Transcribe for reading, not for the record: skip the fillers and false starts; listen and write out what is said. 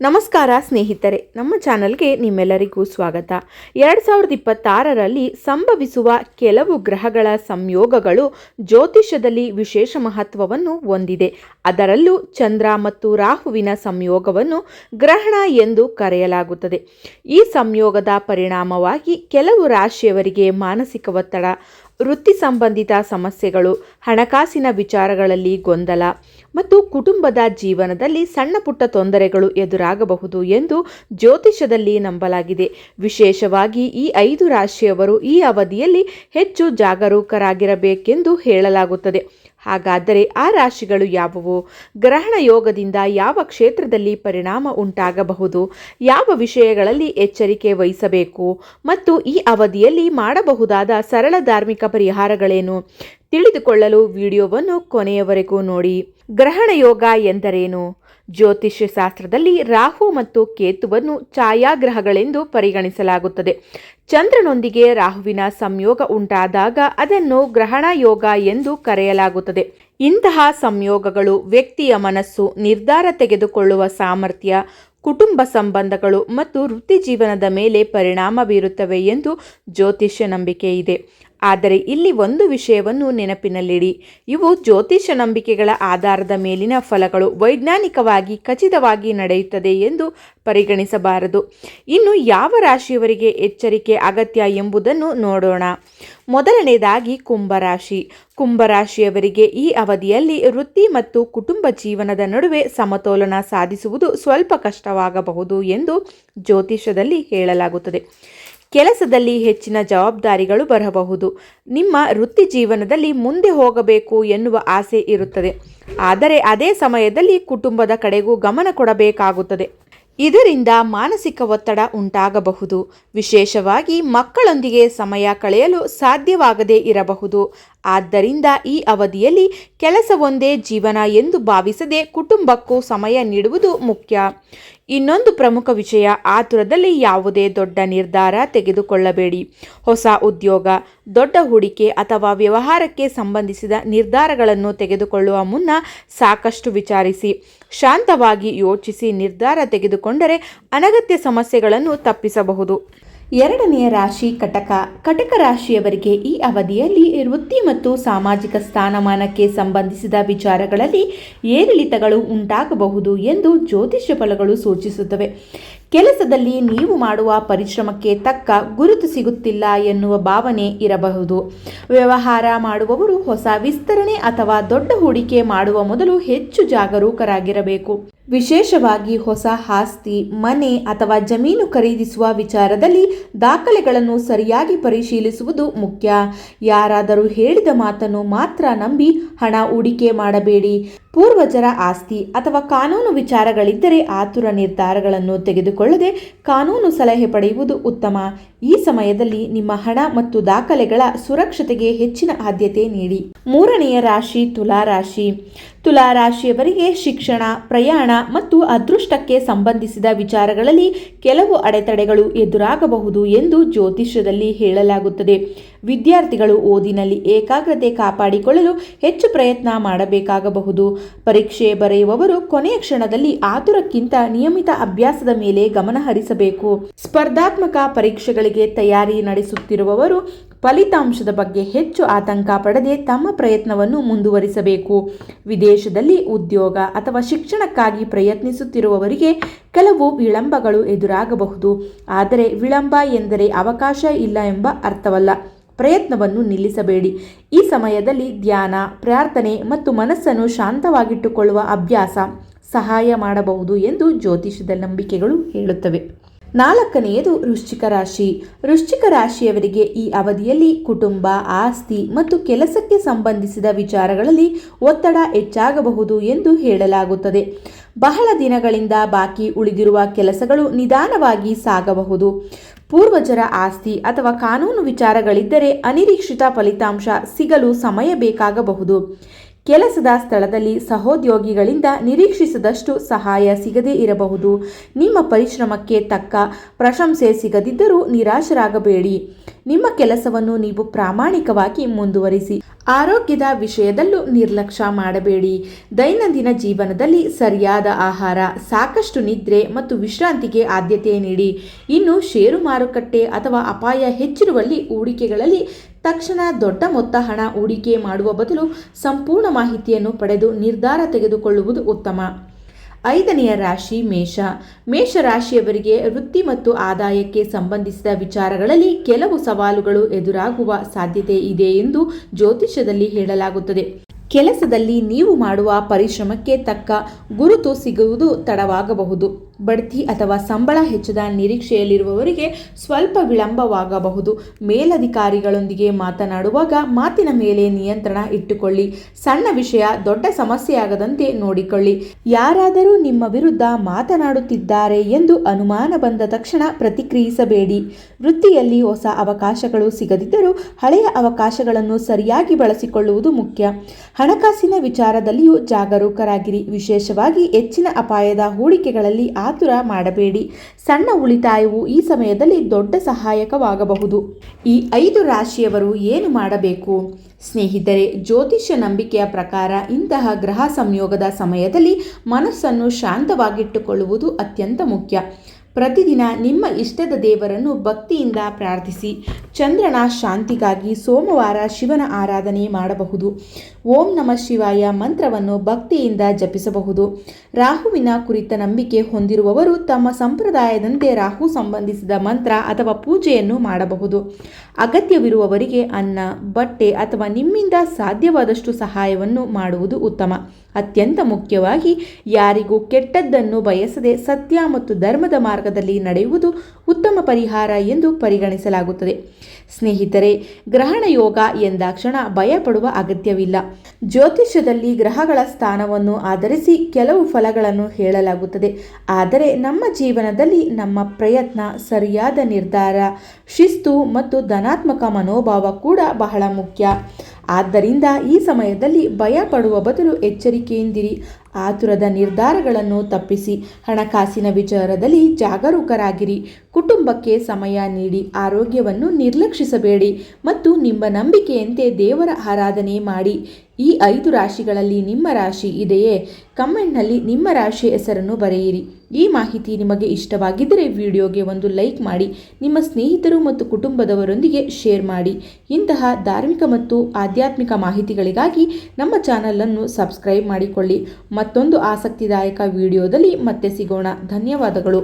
ನಮಸ್ಕಾರ ಸ್ನೇಹಿತರೆ, ನಮ್ಮ ಚಾನಲ್ಗೆ ನಿಮ್ಮೆಲ್ಲರಿಗೂ ಸ್ವಾಗತ. 2026ರಲ್ಲಿ ಸಂಭವಿಸುವ ಕೆಲವು ಗ್ರಹಗಳ ಸಂಯೋಗಗಳು ಜ್ಯೋತಿಷ್ಯದಲ್ಲಿ ವಿಶೇಷ ಮಹತ್ವವನ್ನು ಹೊಂದಿದೆ. ಅದರಲ್ಲೂ ಚಂದ್ರ ಮತ್ತು ರಾಹುವಿನ ಸಂಯೋಗವನ್ನು ಗ್ರಹಣ ಎಂದು ಕರೆಯಲಾಗುತ್ತದೆ. ಈ ಸಂಯೋಗದ ಪರಿಣಾಮವಾಗಿ ಕೆಲವು ರಾಶಿಯವರಿಗೆ ಮಾನಸಿಕ ಒತ್ತಡ, ವೃತ್ತಿ ಸಂಬಂಧಿತ ಸಮಸ್ಯೆಗಳು, ಹಣಕಾಸಿನ ವಿಚಾರಗಳಲ್ಲಿ ಗೊಂದಲ ಮತ್ತು ಕುಟುಂಬದ ಜೀವನದಲ್ಲಿ ಸಣ್ಣ ಪುಟ್ಟ ತೊಂದರೆಗಳು ಎದುರಾಗಬಹುದು ಎಂದು ಜ್ಯೋತಿಷ್ಯದಲ್ಲಿ ನಂಬಲಾಗಿದೆ. ವಿಶೇಷವಾಗಿ ಈ 5 ರಾಶಿಯವರು ಈ ಅವಧಿಯಲ್ಲಿ ಹೆಚ್ಚು ಜಾಗರೂಕರಾಗಿರಬೇಕೆಂದು ಹೇಳಲಾಗುತ್ತದೆ. ಹಾಗಾದರೆ ಆ ರಾಶಿಗಳು ಯಾವುವು? ಗ್ರಹಣ ಯೋಗದಿಂದ ಯಾವ ಕ್ಷೇತ್ರದಲ್ಲಿ ಪರಿಣಾಮ ಉಂಟಾಗಬಹುದು? ಯಾವ ವಿಷಯಗಳಲ್ಲಿ ಎಚ್ಚರಿಕೆ ವಹಿಸಬೇಕು? ಮತ್ತು ಈ ಅವಧಿಯಲ್ಲಿ ಮಾಡಬಹುದಾದ ಸರಳ ಧಾರ್ಮಿಕ ಪರಿಹಾರಗಳೇನು? ತಿಳಿದುಕೊಳ್ಳಲು ವಿಡಿಯೋವನ್ನು ಕೊನೆಯವರೆಗೂ ನೋಡಿ. ಗ್ರಹಣ ಯೋಗ ಎಂದರೇನು? ಜ್ಯೋತಿಷ್ಯ ಶಾಸ್ತ್ರದಲ್ಲಿ ರಾಹು ಮತ್ತು ಕೇತುವನ್ನು ಛಾಯಾಗ್ರಹಗಳೆಂದು ಪರಿಗಣಿಸಲಾಗುತ್ತದೆ. ಚಂದ್ರನೊಂದಿಗೆ ರಾಹುವಿನ ಸಂಯೋಗ ಉಂಟಾದಾಗ ಅದನ್ನು ಗ್ರಹಣ ಯೋಗ ಎಂದು ಕರೆಯಲಾಗುತ್ತದೆ. ಇಂತಹ ಸಂಯೋಗಗಳು ವ್ಯಕ್ತಿಯ ಮನಸ್ಸು, ನಿರ್ಧಾರ ತೆಗೆದುಕೊಳ್ಳುವ ಸಾಮರ್ಥ್ಯ, ಕುಟುಂಬ ಸಂಬಂಧಗಳು ಮತ್ತು ವೃತ್ತಿ ಜೀವನದ ಮೇಲೆ ಪರಿಣಾಮ ಬೀರುತ್ತವೆ ಎಂದು ಜ್ಯೋತಿಷ್ಯ ನಂಬಿಕೆ ಇದೆ. ಆದರೆ ಇಲ್ಲಿ ಒಂದು ವಿಷಯವನ್ನು ನೆನಪಿನಲ್ಲಿಡಿ. ಇವು ಜ್ಯೋತಿಷ್ಯ ನಂಬಿಕೆಗಳ ಆಧಾರದ ಮೇಲಿನ ಫಲಗಳು, ವೈಜ್ಞಾನಿಕವಾಗಿ ಖಚಿತವಾಗಿ ನಡೆಯುತ್ತದೆ ಎಂದು ಪರಿಗಣಿಸಬಾರದು. ಇನ್ನು ಯಾವ ರಾಶಿಯವರಿಗೆ ಎಚ್ಚರಿಕೆ ಅಗತ್ಯ ಎಂಬುದನ್ನು ನೋಡೋಣ. ಮೊದಲನೇದಾಗಿ ಕುಂಭರಾಶಿ. ಕುಂಭರಾಶಿಯವರಿಗೆ ಈ ಅವಧಿಯಲ್ಲಿ ವೃತ್ತಿ ಮತ್ತು ಕುಟುಂಬ ಜೀವನದ ನಡುವೆ ಸಮತೋಲನ ಸಾಧಿಸುವುದು ಸ್ವಲ್ಪ ಕಷ್ಟವಾಗಬಹುದು ಎಂದು ಜ್ಯೋತಿಷ್ಯದಲ್ಲಿ ಹೇಳಲಾಗುತ್ತದೆ. ಕೆಲಸದಲ್ಲಿ ಹೆಚ್ಚಿನ ಜವಾಬ್ದಾರಿಗಳು ಬರಬಹುದು. ನಿಮ್ಮ ವೃತ್ತಿ ಜೀವನದಲ್ಲಿ ಮುಂದೆ ಹೋಗಬೇಕು ಎನ್ನುವ ಆಸೆ ಇರುತ್ತದೆ. ಆದರೆ ಅದೇ ಸಮಯದಲ್ಲಿ ಕುಟುಂಬದ ಕಡೆಗೂ ಗಮನ ಕೊಡಬೇಕಾಗುತ್ತದೆ. ಇದರಿಂದ ಮಾನಸಿಕ ಒತ್ತಡ ಉಂಟಾಗಬಹುದು. ವಿಶೇಷವಾಗಿ ಮಕ್ಕಳೊಂದಿಗೆ ಸಮಯ ಕಳೆಯಲು ಸಾಧ್ಯವಾಗದೇ ಇರಬಹುದು. ಆದ್ದರಿಂದ ಈ ಅವಧಿಯಲ್ಲಿ ಕೆಲಸವೊಂದೇ ಜೀವನ ಎಂದು ಭಾವಿಸದೆ ಕುಟುಂಬಕ್ಕೂ ಸಮಯ ನೀಡುವುದು ಮುಖ್ಯ. ಇನ್ನೊಂದು ಪ್ರಮುಖ ವಿಷಯ, ಆತುರದಲ್ಲಿ ಯಾವುದೇ ದೊಡ್ಡ ನಿರ್ಧಾರ ತೆಗೆದುಕೊಳ್ಳಬೇಡಿ. ಹೊಸ ಉದ್ಯೋಗ, ದೊಡ್ಡ ಹೂಡಿಕೆ ಅಥವಾ ವ್ಯವಹಾರಕ್ಕೆ ಸಂಬಂಧಿಸಿದ ನಿರ್ಧಾರಗಳನ್ನು ತೆಗೆದುಕೊಳ್ಳುವ ಮುನ್ನ ಸಾಕಷ್ಟು ವಿಚಾರಿಸಿ, ಶಾಂತವಾಗಿ ಯೋಚಿಸಿ ನಿರ್ಧಾರ ತೆಗೆದುಕೊಂಡರೆ ಅನಗತ್ಯ ಸಮಸ್ಯೆಗಳನ್ನು ತಪ್ಪಿಸಬಹುದು. ಎರಡನೆಯ ರಾಶಿ ಕಟಕ. ಕಟಕ ರಾಶಿಯವರಿಗೆ ಈ ಅವಧಿಯಲ್ಲಿ ವೃತ್ತಿ ಮತ್ತು ಸಾಮಾಜಿಕ ಸ್ಥಾನಮಾನಕ್ಕೆ ಸಂಬಂಧಿಸಿದ ವಿಚಾರಗಳಲ್ಲಿ ಏರಿಳಿತಗಳು ಉಂಟಾಗಬಹುದು ಎಂದು ಜ್ಯೋತಿಷ್ಯ ಫಲಗಳು ಸೂಚಿಸುತ್ತವೆ. ಕೆಲಸದಲ್ಲಿ ನೀವು ಮಾಡುವ ಪರಿಶ್ರಮಕ್ಕೆ ತಕ್ಕ ಗುರುತು ಸಿಗುತ್ತಿಲ್ಲ ಎನ್ನುವ ಭಾವನೆ ಇರಬಹುದು. ವ್ಯವಹಾರ ಮಾಡುವವರು ಹೊಸ ವಿಸ್ತರಣೆ ಅಥವಾ ದೊಡ್ಡ ಹೂಡಿಕೆ ಮಾಡುವ ಮೊದಲು ಹೆಚ್ಚು ಜಾಗರೂಕರಾಗಿರಬೇಕು. ವಿಶೇಷವಾಗಿ ಹೊಸ ಆಸ್ತಿ, ಮನೆ ಅಥವಾ ಜಮೀನು ಖರೀದಿಸುವ ವಿಚಾರದಲ್ಲಿ ದಾಖಲೆಗಳನ್ನು ಸರಿಯಾಗಿ ಪರಿಶೀಲಿಸುವುದು ಮುಖ್ಯ. ಯಾರಾದರೂ ಹೇಳಿದ ಮಾತನ್ನು ಮಾತ್ರ ನಂಬಿ ಹಣ ಹೂಡಿಕೆ ಮಾಡಬೇಡಿ. ಪೂರ್ವಜರ ಆಸ್ತಿ ಅಥವಾ ಕಾನೂನು ವಿಚಾರಗಳಿದ್ದರೆ ಆತುರ ನಿರ್ಧಾರಗಳನ್ನು ತೆಗೆದುಕೊಳ್ಳದೆ ಕಾನೂನು ಸಲಹೆ ಪಡೆಯುವುದು ಉತ್ತಮ. ಈ ಸಮಯದಲ್ಲಿ ನಿಮ್ಮ ಹಣ ಮತ್ತು ದಾಖಲೆಗಳ ಸುರಕ್ಷತೆಗೆ ಹೆಚ್ಚಿನ ಆದ್ಯತೆ ನೀಡಿ. ಮೂರನೆಯ ರಾಶಿ ತುಲಾರಾಶಿ. ತುಲಾರಾಶಿಯವರಿಗೆ ಶಿಕ್ಷಣ, ಪ್ರಯಾಣ ಮತ್ತು ಅದೃಷ್ಟಕ್ಕೆ ಸಂಬಂಧಿಸಿದ ವಿಚಾರಗಳಲ್ಲಿ ಕೆಲವು ಅಡೆತಡೆಗಳು ಎದುರಾಗಬಹುದು ಎಂದು ಜ್ಯೋತಿಷ್ಯದಲ್ಲಿ ಹೇಳಲಾಗುತ್ತದೆ. ವಿದ್ಯಾರ್ಥಿಗಳು ಓದಿನಲ್ಲಿ ಏಕಾಗ್ರತೆ ಕಾಪಾಡಿಕೊಳ್ಳಲು ಹೆಚ್ಚು ಪ್ರಯತ್ನ ಮಾಡಬೇಕಾಗಬಹುದು. ಪರೀಕ್ಷೆ ಬರೆಯುವವರು ಕೊನೆಯ ಕ್ಷಣದಲ್ಲಿ ಆತುರಕ್ಕಿಂತ ನಿಯಮಿತ ಅಭ್ಯಾಸದ ಮೇಲೆ ಗಮನ ಹರಿಸಬೇಕು. ಸ್ಪರ್ಧಾತ್ಮಕ ಪರೀಕ್ಷೆಗಳಿಗೆ ತಯಾರಿ ನಡೆಸುತ್ತಿರುವವರು ಫಲಿತಾಂಶದ ಬಗ್ಗೆ ಹೆಚ್ಚು ಆತಂಕ ಪಡದೆ ತಮ್ಮ ಪ್ರಯತ್ನವನ್ನು ಮುಂದುವರಿಸಬೇಕು. ವಿದೇಶದಲ್ಲಿ ಉದ್ಯೋಗ ಅಥವಾ ಶಿಕ್ಷಣಕ್ಕಾಗಿ ಪ್ರಯತ್ನಿಸುತ್ತಿರುವವರಿಗೆ ಕೆಲವು ವಿಳಂಬಗಳು ಎದುರಾಗಬಹುದು. ಆದರೆ ವಿಳಂಬ ಎಂದರೆ ಅವಕಾಶ ಇಲ್ಲ ಎಂಬ ಅರ್ಥವಲ್ಲ. ಪ್ರಯತ್ನವನ್ನು ನಿಲ್ಲಿಸಬೇಡಿ. ಈ ಸಮಯದಲ್ಲಿ ಧ್ಯಾನ, ಪ್ರಾರ್ಥನೆ ಮತ್ತು ಮನಸ್ಸನ್ನು ಶಾಂತವಾಗಿಟ್ಟುಕೊಳ್ಳುವ ಅಭ್ಯಾಸ ಸಹಾಯ ಮಾಡಬಹುದು ಎಂದು ಜ್ಯೋತಿಷದ ನಂಬಿಕೆಗಳು ಹೇಳುತ್ತವೆ. ನಾಲ್ಕನೆಯದು ವೃಶ್ಚಿಕ ರಾಶಿ. ವೃಶ್ಚಿಕ ರಾಶಿಯವರಿಗೆ ಈ ಅವಧಿಯಲ್ಲಿ ಕುಟುಂಬ, ಆಸ್ತಿ ಮತ್ತು ಕೆಲಸಕ್ಕೆ ಸಂಬಂಧಿಸಿದ ವಿಚಾರಗಳಲ್ಲಿ ಒತ್ತಡ ಹೆಚ್ಚಾಗಬಹುದು ಎಂದು ಹೇಳಲಾಗುತ್ತದೆ. ಬಹಳ ದಿನಗಳಿಂದ ಬಾಕಿ ಉಳಿದಿರುವ ಕೆಲಸಗಳು ನಿಧಾನವಾಗಿ ಸಾಗಬಹುದು. ಪೂರ್ವಜರ ಆಸ್ತಿ ಅಥವಾ ಕಾನೂನು ವಿಚಾರಗಳಿದ್ದರೆ ಅನಿರೀಕ್ಷಿತ ಫಲಿತಾಂಶ ಸಿಗಲು ಸಮಯ ಬೇಕಾಗಬಹುದು. ಕೆಲಸದ ಸ್ಥಳದಲ್ಲಿ ಸಹೋದ್ಯೋಗಿಗಳಿಂದ ನಿರೀಕ್ಷಿಸಿದಷ್ಟು ಸಹಾಯ ಸಿಗದೇ ಇರಬಹುದು. ನಿಮ್ಮ ಪರಿಶ್ರಮಕ್ಕೆ ತಕ್ಕ ಪ್ರಶಂಸೆ ಸಿಗದಿದ್ದರೂ ನಿರಾಶರಾಗಬೇಡಿ. ನಿಮ್ಮ ಕೆಲಸವನ್ನು ನೀವು ಪ್ರಾಮಾಣಿಕವಾಗಿ ಮುಂದುವರಿಸಿ. ಆರೋಗ್ಯದ ವಿಷಯದಲ್ಲೂ ನಿರ್ಲಕ್ಷ್ಯ ಮಾಡಬೇಡಿ. ದೈನಂದಿನ ಜೀವನದಲ್ಲಿ ಸರಿಯಾದ ಆಹಾರ, ಸಾಕಷ್ಟು ನಿದ್ರೆ ಮತ್ತು ವಿಶ್ರಾಂತಿಗೆ ಆದ್ಯತೆ ನೀಡಿ. ಇನ್ನು ಷೇರು ಮಾರುಕಟ್ಟೆ ಅಥವಾ ಅಪಾಯ ಹೆಚ್ಚಿರುವಲ್ಲಿ ಹೂಡಿಕೆಗಳಲ್ಲಿ ತಕ್ಷಣ ದೊಡ್ಡ ಮೊತ್ತ ಹಣ ಹೂಡಿಕೆ ಮಾಡುವ ಬದಲು ಸಂಪೂರ್ಣ ಮಾಹಿತಿಯನ್ನು ಪಡೆದು ನಿರ್ಧಾರ ತೆಗೆದುಕೊಳ್ಳುವುದು ಉತ್ತಮ. 5ನೆಯ ರಾಶಿ ಮೇಷ. ಮೇಷರಾಶಿಯವರಿಗೆ ವೃತ್ತಿ ಮತ್ತು ಆದಾಯಕ್ಕೆ ಸಂಬಂಧಿಸಿದ ವಿಚಾರಗಳಲ್ಲಿ ಕೆಲವು ಸವಾಲುಗಳು ಎದುರಾಗುವ ಸಾಧ್ಯತೆ ಇದೆ ಎಂದು ಜ್ಯೋತಿಷ್ಯದಲ್ಲಿ ಹೇಳಲಾಗುತ್ತದೆ. ಕೆಲಸದಲ್ಲಿ ನೀವು ಮಾಡುವ ಪರಿಶ್ರಮಕ್ಕೆ ತಕ್ಕ ಗುರುತು ಸಿಗುವುದು ತಡವಾಗಬಹುದು. ಬಡ್ತಿ ಅಥವಾ ಸಂಬಳ ಹೆಚ್ಚದ ನಿರೀಕ್ಷೆಯಲ್ಲಿರುವವರಿಗೆ ಸ್ವಲ್ಪ ವಿಳಂಬವಾಗಬಹುದು. ಮೇಲಧಿಕಾರಿಗಳೊಂದಿಗೆ ಮಾತನಾಡುವಾಗ ಮಾತಿನ ಮೇಲೆ ನಿಯಂತ್ರಣ ಇಟ್ಟುಕೊಳ್ಳಿ. ಸಣ್ಣ ವಿಷಯ ದೊಡ್ಡ ಸಮಸ್ಯೆಯಾಗದಂತೆ ನೋಡಿಕೊಳ್ಳಿ. ಯಾರಾದರೂ ನಿಮ್ಮ ವಿರುದ್ಧ ಮಾತನಾಡುತ್ತಿದ್ದಾರೆ ಎಂದು ಅನುಮಾನ ಬಂದ ತಕ್ಷಣ ಪ್ರತಿಕ್ರಿಯಿಸಬೇಡಿ. ವೃತ್ತಿಯಲ್ಲಿ ಹೊಸ ಅವಕಾಶಗಳು ಸಿಗದಿದ್ದರೂ ಹಳೆಯ ಅವಕಾಶಗಳನ್ನು ಸರಿಯಾಗಿ ಬಳಸಿಕೊಳ್ಳುವುದು ಮುಖ್ಯ. ಹಣಕಾಸಿನ ವಿಚಾರದಲ್ಲಿಯೂ ಜಾಗರೂಕರಾಗಿರಿ. ವಿಶೇಷವಾಗಿ ಹೆಚ್ಚಿನ ಅಪಾಯದ ಹೂಡಿಕೆಗಳಲ್ಲಿ ಆತುರ ಮಾಡಬೇಡಿ. ಸಣ್ಣ ಉಳಿತಾಯವು ಈ ಸಮಯದಲ್ಲಿ ದೊಡ್ಡ ಸಹಾಯಕವಾಗಬಹುದು. ಈ 5 ರಾಶಿಯವರು ಏನು ಮಾಡಬೇಕು? ಸ್ನೇಹಿತರೆ, ಜ್ಯೋತಿಷ್ಯ ನಂಬಿಕೆಯ ಪ್ರಕಾರ ಇಂತಹ ಗ್ರಹ ಸಂಯೋಗದ ಸಮಯದಲ್ಲಿ ಮನಸ್ಸನ್ನು ಶಾಂತವಾಗಿಟ್ಟುಕೊಳ್ಳುವುದು ಅತ್ಯಂತ ಮುಖ್ಯ. ಪ್ರತಿದಿನ ನಿಮ್ಮ ಇಷ್ಟದ ದೇವರನ್ನು ಭಕ್ತಿಯಿಂದ ಪ್ರಾರ್ಥಿಸಿ. ಚಂದ್ರನ ಶಾಂತಿಗಾಗಿ ಸೋಮವಾರ ಶಿವನ ಆರಾಧನೆ ಮಾಡಬಹುದು. ಓಂ ನಮಃ ಶಿವಾಯ ಮಂತ್ರವನ್ನು ಭಕ್ತಿಯಿಂದ ಜಪಿಸಬಹುದು. ರಾಹುವಿನ ಕುರಿತ ನಂಬಿಕೆ ಹೊಂದಿರುವವರು ತಮ್ಮ ಸಂಪ್ರದಾಯದಂತೆ ರಾಹು ಸಂಬಂಧಿಸಿದ ಮಂತ್ರ ಅಥವಾ ಪೂಜೆಯನ್ನು ಮಾಡಬಹುದು. ಅಗತ್ಯವಿರುವವರಿಗೆ ಅನ್ನ, ಬಟ್ಟೆ ಅಥವಾ ನಿಮ್ಮಿಂದ ಸಾಧ್ಯವಾದಷ್ಟು ಸಹಾಯವನ್ನು ಮಾಡುವುದು ಉತ್ತಮ. ಅತ್ಯಂತ ಮುಖ್ಯವಾಗಿ ಯಾರಿಗೂ ಕೆಟ್ಟದ್ದನ್ನು ಬಯಸದೆ ಸತ್ಯ ಮತ್ತು ಧರ್ಮದ ಮಾರ್ಗದಲ್ಲಿ ನಡೆಯುವುದು ಉತ್ತಮ ಪರಿಹಾರ ಎಂದು ಪರಿಗಣಿಸಲಾಗುತ್ತದೆ. ಸ್ನೇಹಿತರೆ, ಗ್ರಹಣ ಯೋಗ ಎಂದಾಕ್ಷಣ ಭಯಪಡುವ ಅಗತ್ಯವಿಲ್ಲ. ಜ್ಯೋತಿಷ್ಯದಲ್ಲಿ ಗ್ರಹಗಳ ಸ್ಥಾನವನ್ನು ಆಧರಿಸಿ ಕೆಲವು ಫಲಗಳನ್ನು ಹೇಳಲಾಗುತ್ತದೆ. ಆದರೆ ನಮ್ಮ ಜೀವನದಲ್ಲಿ ನಮ್ಮ ಪ್ರಯತ್ನ, ಸರಿಯಾದ ನಿರ್ಧಾರ, ಶಿಸ್ತು ಮತ್ತು ಧನಾತ್ಮಕ ಮನೋಭಾವ ಕೂಡ ಬಹಳ ಮುಖ್ಯ. ಆದ್ದರಿಂದ ಈ ಸಮಯದಲ್ಲಿ ಭಯ ಪಡುವ ಬದಲು ಎಚ್ಚರಿಕೆಯಿಂದಿರಿ. ಆತುರದ ನಿರ್ಧಾರಗಳನ್ನು ತಪ್ಪಿಸಿ. ಹಣಕಾಸಿನ ವಿಚಾರದಲ್ಲಿ ಜಾಗರೂಕರಾಗಿರಿ. ಕುಟುಂಬಕ್ಕೆ ಸಮಯ ನೀಡಿ. ಆರೋಗ್ಯವನ್ನು ನಿರ್ಲಕ್ಷಿಸಬೇಡಿ ಮತ್ತು ನಿಮ್ಮ ನಂಬಿಕೆಯಂತೆ ದೇವರ ಆರಾಧನೆ ಮಾಡಿ. ಈ 5 ರಾಶಿಗಳಲ್ಲಿ ನಿಮ್ಮ ರಾಶಿ ಇದೆಯೇ? ಕಮೆಂಟ್ನಲ್ಲಿ ನಿಮ್ಮ ರಾಶಿಯ ಹೆಸರನ್ನು ಬರೆಯಿರಿ. ಈ ಮಾಹಿತಿ ನಿಮಗೆ ಇಷ್ಟವಾಗಿದ್ದರೆ ವಿಡಿಯೋಗೆ ಒಂದು ಲೈಕ್ ಮಾಡಿ. ನಿಮ್ಮ ಸ್ನೇಹಿತರು ಮತ್ತು ಕುಟುಂಬದವರೊಂದಿಗೆ ಶೇರ್ ಮಾಡಿ. ಇಂತಹ ಧಾರ್ಮಿಕ ಮತ್ತು ಆಧ್ಯಾತ್ಮಿಕ ಮಾಹಿತಿಗಳಿಗಾಗಿ ನಮ್ಮ ಚಾನಲನ್ನು ಸಬ್ಸ್ಕ್ರೈಬ್ ಮಾಡಿಕೊಳ್ಳಿ. ಮತ್ತೊಂದು ಆಸಕ್ತಿದಾಯಕ ವಿಡಿಯೋದಲ್ಲಿ ಮತ್ತೆ ಸಿಗೋಣ. ಧನ್ಯವಾದಗಳು.